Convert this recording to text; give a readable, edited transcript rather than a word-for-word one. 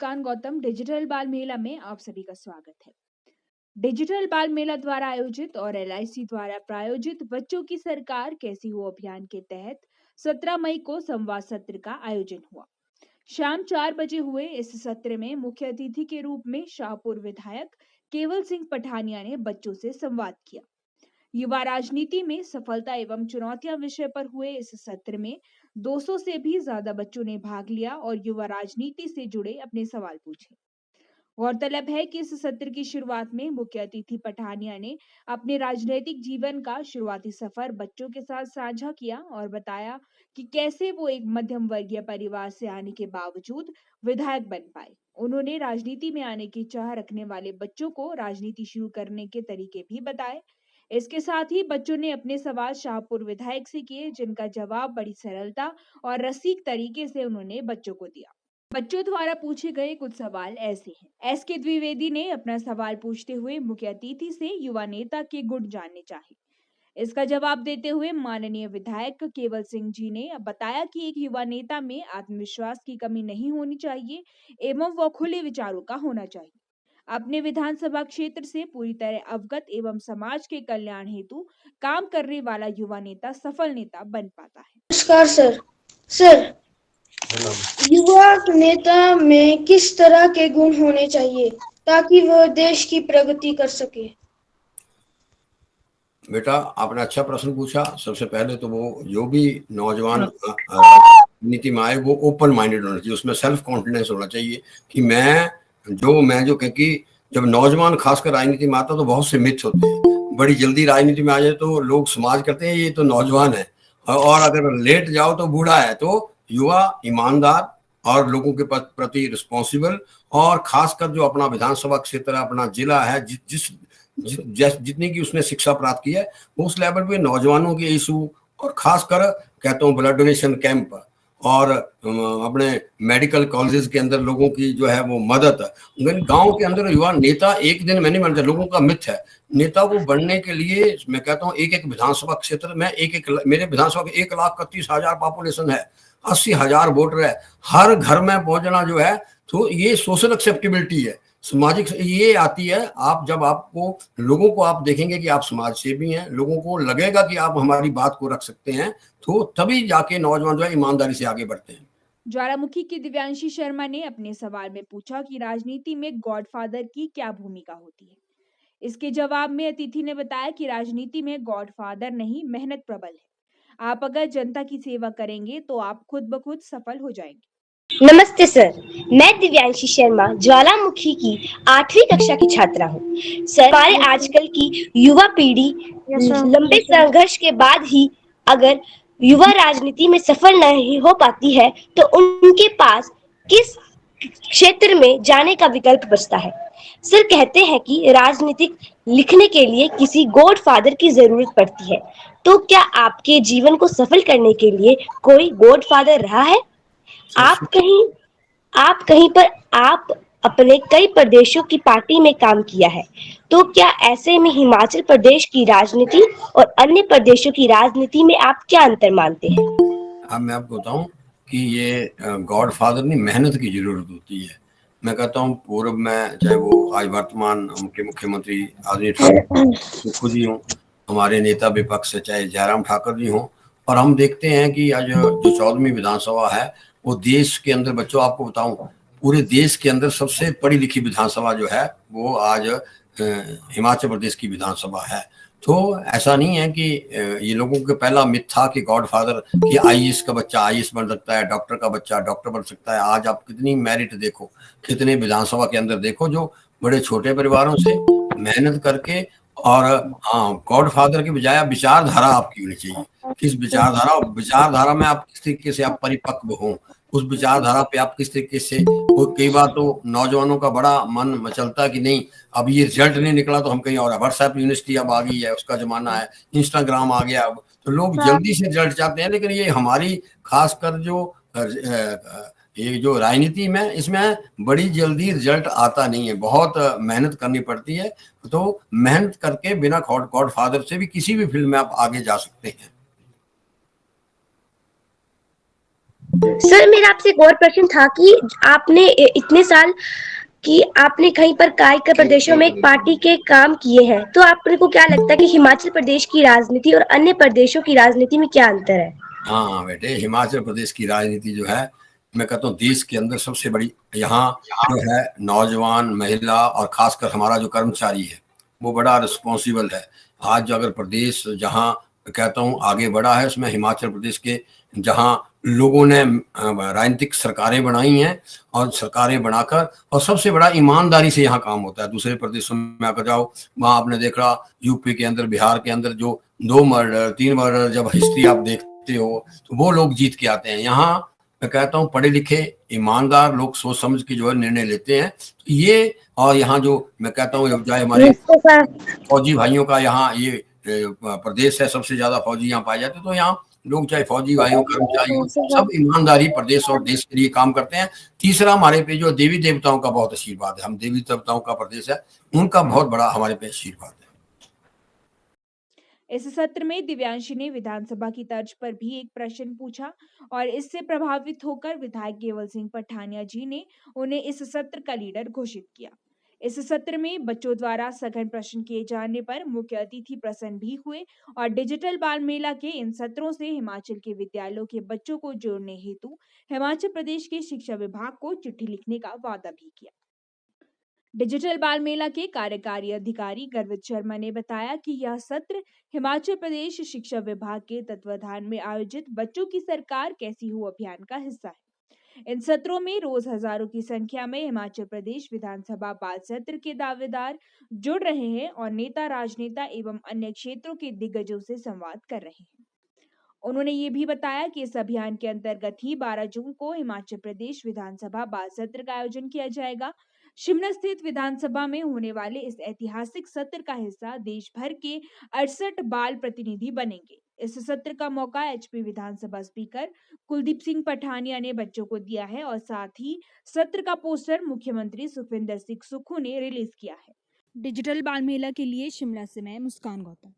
मुस्कान Gautam digital बाल मेला में आप सभी का स्वागत है। डिजिटल बाल मेला द्वारा आयोजित और एलआईसी द्वारा प्रायोजित बच्चों की सरकार कैसी हो अभियान के तहत 17 मई को संवाद सत्र का आयोजन हुआ। शाम 4 बजे हुए इस सत्र में मुख्य अतिथि के रूप में शाहपुर विधायक केवल सिंह पठानिया ने बच्चों से संवाद किया। युवा राजनीति में सफलता एवं चुनौतियां विषय पर हुए इस सत्र में 200 से भी ज्यादा बच्चों ने भाग लिया और युवा राजनीति से जुड़े अपने सवाल पूछे। गौरतलब है कि इस सत्र की शुरुआत में मुख्य अतिथि पठानिया ने अपने राजनीतिक जीवन का शुरुआती सफर बच्चों के साथ साझा किया और बताया कि कैसे वो एक मध्यम वर्गीय परिवार से आने के बावजूद विधायक बन पाए। उन्होंने राजनीति में आने की चाह रखने वाले बच्चों को राजनीति शुरू करने के तरीके भी बताए। इसके साथ ही बच्चों ने अपने सवाल शाहपुर विधायक से किए, जिनका जवाब बड़ी सरलता और रसीक तरीके से उन्होंने बच्चों को दिया। बच्चों द्वारा पूछे गए कुछ सवाल ऐसे हैं। एस के द्विवेदी ने अपना सवाल पूछते हुए मुख्य अतिथि से युवा नेता के गुण जानने चाहे। इसका जवाब देते हुए माननीय विधायक केवल सिंह जी ने बताया कि एक युवा नेता में आत्मविश्वास की कमी नहीं होनी चाहिए एवं वह खुले विचारों का होना चाहिए। अपने विधानसभा क्षेत्र से पूरी तरह अवगत एवं समाज के कल्याण हेतु काम करने वाला युवा नेता सफल नेता बन पाता है। नमस्कार सर। सर, युवा नेता में किस तरह के गुण होने चाहिए ताकि वह देश की प्रगति कर सके? बेटा, आपने अच्छा प्रश्न पूछा। सबसे पहले तो वो जो भी नौजवान राजनीति में आए वो ओपन माइंडेड होना चाहिए, उसमें सेल्फ कॉन्फिडेंस होना चाहिए कि मैं जो क्योंकि जब नौजवान खासकर राजनीति में आता तो बहुत से मिथ होते हैं। बड़ी जल्दी राजनीति में आ जाए तो लोग समाज करते हैं ये तो नौजवान है, और अगर लेट जाओ तो बूढ़ा है। तो युवा ईमानदार और लोगों के प्रति रिस्पॉन्सिबल, और खासकर जो अपना विधानसभा क्षेत्र है, अपना जिला है, जितनी की उसने शिक्षा प्राप्त की है वो उस लेवल पे नौजवानों के इशू, और खासकर कहता हूँ ब्लड डोनेशन कैंप और अपने मेडिकल कॉलेजेस के अंदर लोगों की जो है वो मदद। गांव के अंदर युवा नेता एक दिन में नहीं बनता, लोगों का मिथ है। नेता को बनने के लिए मैं कहता हूँ एक विधानसभा क्षेत्र में मेरे विधानसभा के 1,31,000 पॉपुलेशन है, 80,000 वोटर है, हर घर में पहुंचना जो है तो ये सोशल एक्सेप्टेबिलिटी है, सामाजिक ये आती है। आप जब लोगों को आप देखेंगे कि आप समाज सेवी हैं, लोगों को लगेगा कि आप हमारी बात को रख सकते हैं, तो तभी जाके नौजवान जो है ईमानदारी से आगे बढ़ते हैं। ज्वालामुखी की दिव्यांशी शर्मा ने अपने सवाल में पूछा कि राजनीति में गॉडफादर की क्या भूमिका होती है। इसके जवाब में अतिथि ने बताया कि राजनीति में गॉडफादर नहीं, मेहनत प्रबल है। आप अगर जनता की सेवा करेंगे तो आप खुद ब खुद सफल हो जाएंगे। नमस्ते सर, मैं दिव्यांशी शर्मा ज्वालामुखी की 8वीं कक्षा की छात्रा हूँ। सर, हमारे आजकल की युवा पीढ़ी लंबे संघर्ष के बाद ही अगर युवा राजनीति में सफल नहीं हो पाती है तो उनके पास किस क्षेत्र में जाने का विकल्प बचता है। सर कहते हैं कि राजनीतिक लिखने के लिए किसी गॉड फादर की जरूरत पड़ती है, तो क्या आपके जीवन को सफल करने के लिए कोई गॉड फादर रहा है? आप कहीं पर आप अपने कई प्रदेशों की पार्टी में काम किया है, तो क्या ऐसे में हिमाचल प्रदेश की राजनीति और अन्य प्रदेशों की राजनीति में आप क्या अंतर मानते हैं? अब मैं आपको बताऊं कि ये गॉड फादर नहीं, मेहनत की जरूरत होती है। मैं कहता हूँ पूर्व में, चाहे वो आज वर्तमान मुख्यमंत्री आदरणीय ठाकुर खुद ही हूँ, हमारे नेता विपक्ष से चाहे जयराम ठाकुर जी हों, और हम देखते हैं कि आज जो 14वीं विधानसभा है वो देश के अंदर, बच्चों आपको बताऊं, पूरे देश के अंदर सबसे पढ़ी लिखी विधानसभा जो है वो आज हिमाचल प्रदेश की विधानसभा है। तो ऐसा नहीं है कि ये लोगों के पहला मिथ था कि गॉडफादर कि आईएएस का बच्चा आईएएस बन सकता है, डॉक्टर का बच्चा डॉक्टर बन सकता है। आज आप कितनी मेरिट देखो, कितने विधानसभा के अंदर देखो जो बड़े छोटे परिवारों से मेहनत करके, और हाँ, गॉडफादर की बजाय विचारधारा आपकी होनी चाहिए। किस विचारधारा में आप किस तरीके से आप परिपक्व हो, उस विचारधारा पे आप किस तरीके से। कई बार तो नौजवानों का बड़ा मन मचलता है कि नहीं, अब ये रिजल्ट नहीं निकला तो हम कहीं और। व्हाट्सएप यूनिवर्सिटी अब आ गई है, उसका जमाना है, इंस्टाग्राम आ गया अब, तो लोग जल्दी से रिजल्ट चाहते हैं। लेकिन ये हमारी खासकर ये जो राजनीति में, इसमें बड़ी जल्दी रिजल्ट आता नहीं है, बहुत मेहनत करनी पड़ती है। तो मेहनत करके बिना गॉड फादर से भी किसी भी फील्ड में आप आगे जा सकते हैं। सर मेरा आपसे एक और प्रश्न था कि आपने इतने साल कि आपने कहीं पर कई प्रदेशों में एक पार्टी के काम किए हैं, तो आपको को क्या लगता है कि हिमाचल प्रदेश की राजनीति और अन्य प्रदेशों की राजनीति में क्या अंतर है? हाँ बेटे, हिमाचल प्रदेश की राजनीति जो है, मैं कहता हूँ देश के अंदर सबसे बड़ी यहाँ जो है नौजवान, महिला और खासकर हमारा जो कर्मचारी है वो बड़ा रिस्पॉन्सिबल है। आज जो अगर प्रदेश जहाँ कहता हूँ आगे बढ़ा है, उसमें हिमाचल प्रदेश के जहाँ लोगों ने राजनीतिक सरकारें बनाई हैं और सरकारें बनाकर, और सबसे बड़ा ईमानदारी से यहाँ काम होता है। दूसरे प्रदेशों में अगर जाओ, वहाँ आपने देखा यूपी के अंदर, बिहार के अंदर जो 2 मर्डर 3 मर्डर जब हिस्ट्री आप देखते हो तो वो लोग जीत के आते हैं। यहाँ मैं कहता हूँ पढ़े लिखे ईमानदार लोग सोच समझ के जो है निर्णय लेते हैं ये। और यहाँ जो मैं कहता हूँ चाहे हमारे फौजी भाइयों का यहाँ ये प्रदेश है, सबसे ज्यादा फौजी यहाँ पाए जाते हैं, तो यहाँ लोग चाहे फौजी भाइयों, कर्मचारी हो, सब ईमानदारी प्रदेश और देश के लिए काम करते हैं। तीसरा, हमारे पे जो देवी देवताओं का बहुत आशीर्वाद है, हम देवी देवताओं का प्रदेश है, उनका बहुत बड़ा हमारे पे आशीर्वाद है। इस सत्र में दिव्यांशी ने विधानसभा की तर्ज पर भी एक प्रश्न पूछा और इससे प्रभावित होकर विधायक केवल सिंह पठानिया जी ने उन्हें इस सत्र का लीडर घोषित किया। इस सत्र में बच्चों द्वारा सघन प्रश्न किए जाने पर मुख्य अतिथि प्रसन्न भी हुए और डिजिटल बाल मेला के इन सत्रों से हिमाचल के विद्यालयों के बच्चों को जोड़ने हेतु हिमाचल प्रदेश के शिक्षा विभाग को चिट्ठी लिखने का वादा भी किया। डिजिटल बाल मेला के कार्यकारी अधिकारी गर्वित शर्मा ने बताया कि यह सत्र हिमाचल प्रदेश शिक्षा विभाग के तत्वाधान में आयोजित बच्चों की सरकार कैसी हो अभियान का हिस्सा है। इन सत्रों में रोज हजारों की संख्या में हिमाचल प्रदेश विधानसभा बाल सत्र के दावेदार जुड़ रहे हैं और नेता, राजनेता एवं अन्य क्षेत्रों के दिग्गजों से संवाद कर रहे हैं। उन्होंने ये भी बताया कि इस अभियान के अंतर्गत ही 12 जून को हिमाचल प्रदेश विधानसभा बाल सत्र का आयोजन किया जाएगा। शिमला स्थित विधानसभा में होने वाले इस ऐतिहासिक सत्र का हिस्सा देश भर के 68 बाल प्रतिनिधि बनेंगे। इस सत्र का मौका एचपी विधानसभा स्पीकर कुलदीप सिंह पठानिया ने बच्चों को दिया है और साथ ही सत्र का पोस्टर मुख्यमंत्री सुखविंदर सिंह सुक्खू ने रिलीज किया है। डिजिटल बाल मेला के लिए शिमला से मैं मुस्कान गौतम।